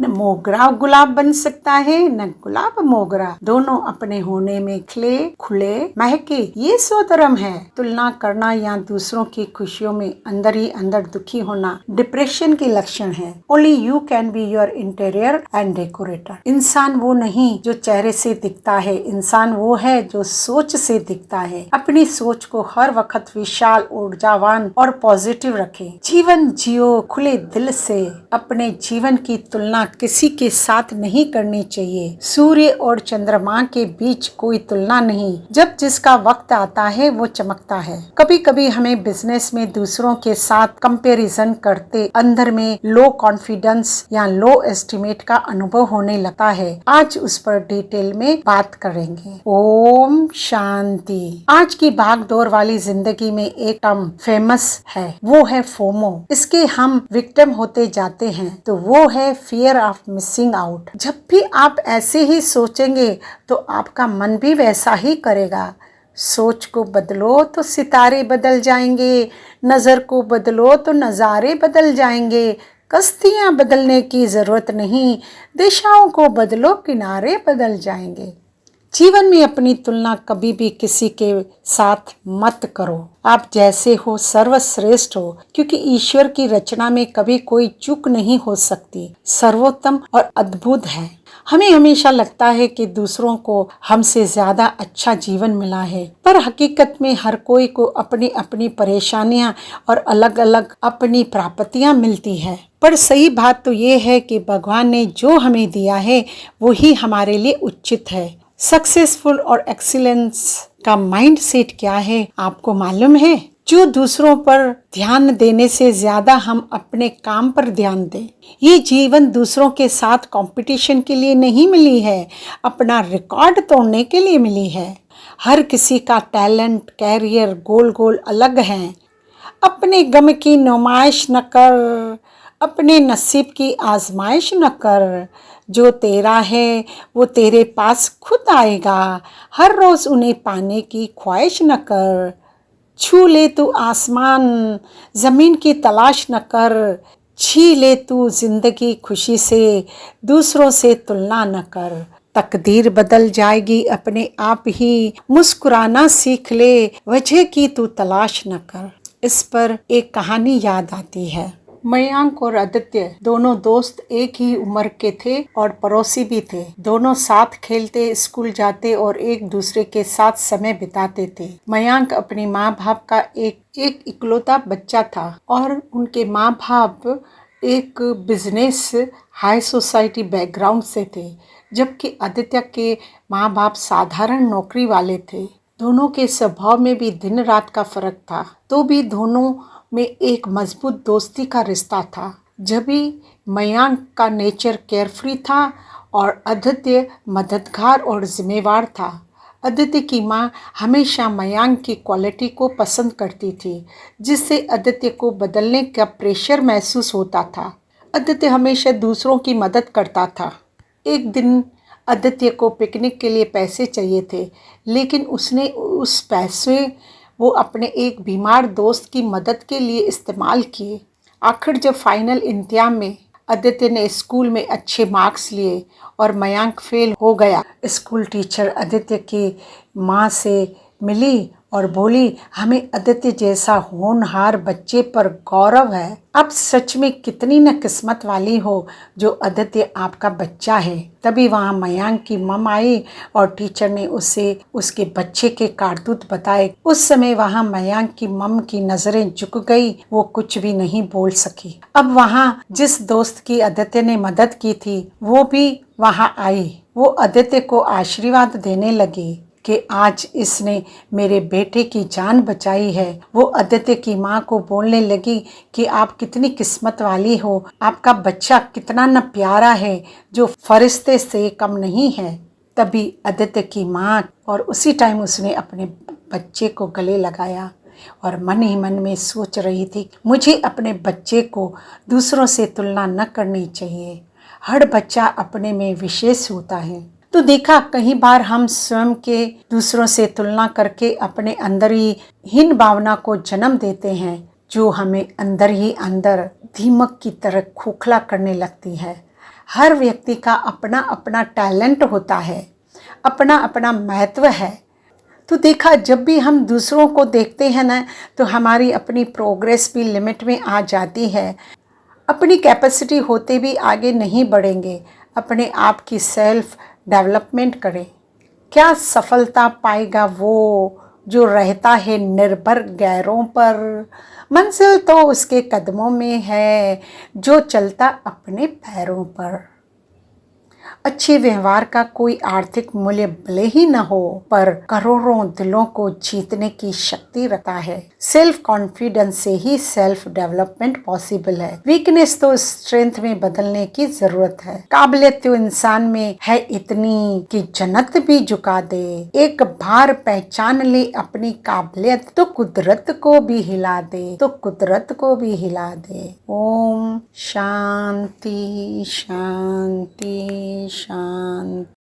न मोगरा गुलाब बन सकता है, न गुलाब मोगरा। दोनों अपने होने में खिले, खुले, महके, ये स्वधर्म है। तुलना करना या दूसरों की खुशियों में अंदर ही अंदर दुखी होना डिप्रेशन के लक्षण है। Only you can be your interior and decorator. इंसान वो नहीं जो चेहरे से दिखता है, इंसान वो है जो सोच से दिखता है। अपनी सोच को हर वक्त विशाल, ऊर्जावान और पॉजिटिव रखें। जीवन जियो खुले दिल से। अपने जीवन की तुलना किसी के साथ नहीं करनी चाहिए। सूर्य और चंद्रमा के बीच कोई तुलना नहीं। जब जिसका वक्त आता है वो चमकता है। कभी कभी हमें बिजनेस में दूसरों के साथ कंपैरिजन करते अंदर में लो कॉन्फिडेंस या लो एस्टिमेट का अनुभव होने लगता है। आज उस पर डिटेल में बात करेंगे। ओम शांति। आज की भागदौड़ वाली जिंदगी में एक टर्म फेमस है, वो है फोमो। इसके हम विक्टिम होते जाते हैं, तो वो है फियर ऑफ मिसिंग आउट। जब भी आप ऐसे ही सोचेंगे तो आपका मन भी वैसा ही करेगा। सोच को बदलो तो सितारे बदल जाएंगे, नजर को बदलो तो नजारे बदल जाएंगे। कश्तियां बदलने की जरूरत नहीं, दिशाओं को बदलो किनारे बदल जाएंगे। जीवन में अपनी तुलना कभी भी किसी के साथ मत करो। आप जैसे हो सर्वश्रेष्ठ हो, क्योंकि ईश्वर की रचना में कभी कोई चूक नहीं हो सकती। सर्वोत्तम और अद्भुत है। हमें हमेशा लगता है कि दूसरों को हमसे ज्यादा अच्छा जीवन मिला है, पर हकीकत में हर कोई को अपनी अपनी परेशानियां और अलग अलग अपनी प्राप्तियां मिलती है। पर सही बात तो ये है कि भगवान ने जो हमें दिया है वही हमारे लिए उचित है। सक्सेसफुल और एक्सीलेंस का माइंड सेट क्या है आपको मालूम है? जो दूसरों पर ध्यान देने से ज्यादा हम अपने काम पर ध्यान दें। ये जीवन दूसरों के साथ कंपटीशन के लिए नहीं मिली है, अपना रिकॉर्ड तोड़ने के लिए मिली है। हर किसी का टैलेंट, कैरियर, गोल अलग है। अपने गम की नुमाइश न कर, अपने नसीब की आजमाइश न कर। जो तेरा है वो तेरे पास खुद आएगा। हर रोज उन्हें पाने की ख्वाहिश न कर। छू ले तू आसमान, जमीन की तलाश न कर। छी ले तू जिंदगी खुशी से, दूसरों से तुलना न कर। तकदीर बदल जाएगी अपने आप ही, मुस्कुराना सीख ले, वजह की तू तलाश न कर। इस पर एक कहानी याद आती है। मयांक और आदित्य दोनों दोस्त एक ही उम्र के थे और पड़ोसी भी थे। दोनों साथ खेलते, स्कूल जाते और एक दूसरे के साथ समय बिताते थे। मयांक अपने माँ बाप का एक इकलौता बच्चा था और उनके माँ बाप एक बिजनेस हाई सोसाइटी बैकग्राउंड से थे, जबकि आदित्य के माँ बाप साधारण नौकरी वाले थे। दोनों के स्वभाव में भी दिन रात का फर्क था, तो भी दोनों में एक मजबूत दोस्ती का रिश्ता था। जब भी मयांक का नेचर केयरफ्री था और आदित्य मददगार और जिम्मेवार था। आदित्य की माँ हमेशा मयांक की क्वालिटी को पसंद करती थी, जिससे आदित्य को बदलने का प्रेशर महसूस होता था। आदित्य हमेशा दूसरों की मदद करता था। एक दिन आदित्य को पिकनिक के लिए पैसे चाहिए थे, लेकिन उसने उस पैसे वो अपने एक बीमार दोस्त की मदद के लिए इस्तेमाल किए। आखिर जब फाइनल इम्तिहान में आदित्य ने स्कूल में अच्छे मार्क्स लिए और मयांक फेल हो गया, स्कूल टीचर आदित्य की माँ से मिली और बोली, हमें आदित्य जैसा होनहार बच्चे पर गौरव है। अब सच में कितनी न किस्मत वाली हो जो आदित्य आपका बच्चा है। तभी वहाँ मयांक की मम आई और टीचर ने उसे उसके बच्चे के कारतूत बताए। उस समय वहाँ मयांक की मम की नजरें झुक गई, वो कुछ भी नहीं बोल सकी। अब वहाँ जिस दोस्त की आदित्य ने मदद की थी वो भी वहाँ आई। वो आदित्य को आशीर्वाद देने लगी कि आज इसने मेरे बेटे की जान बचाई है। वो आदित्य की माँ को बोलने लगी कि आप कितनी किस्मत वाली हो, आपका बच्चा कितना न प्यारा है, जो फरिश्ते से कम नहीं है। तभी आदित्य की माँ और उसी टाइम उसने अपने बच्चे को गले लगाया और मन ही मन में सोच रही थी, मुझे अपने बच्चे को दूसरों से तुलना न करनी चाहिए। हर बच्चा अपने में विशेष होता है। तो देखा, कई बार हम स्वयं के दूसरों से तुलना करके अपने अंदर ही हीन भावना को जन्म देते हैं, जो हमें अंदर ही अंदर दीमक की तरह खोखला करने लगती है। हर व्यक्ति का अपना अपना टैलेंट होता है, अपना अपना महत्व है। तो देखा, जब भी हम दूसरों को देखते हैं ना, तो हमारी अपनी प्रोग्रेस भी लिमिट में आ जाती है। अपनी कैपेसिटी होते भी आगे नहीं बढ़ेंगे। अपने आप की सेल्फ डेवलपमेंट करें। क्या सफलता पाएगा वो जो रहता है निर्भर गैरों पर। मंजिल तो उसके कदमों में है जो चलता अपने पैरों पर। अच्छे व्यवहार का कोई आर्थिक मूल्य भले ही न हो, पर करोड़ों दिलों को जीतने की शक्ति रखता है। सेल्फ कॉन्फिडेंस से ही सेल्फ डेवलपमेंट पॉसिबल है। वीकनेस तो स्ट्रेंथ में बदलने की जरूरत है। काबिलियत तो इंसान में है इतनी कि जन्नत भी झुका दे। एक बार पहचान ले अपनी काबिलियत तो कुदरत को भी हिला दे, तो कुदरत को भी हिला दे। ओम शांति शांति शांति।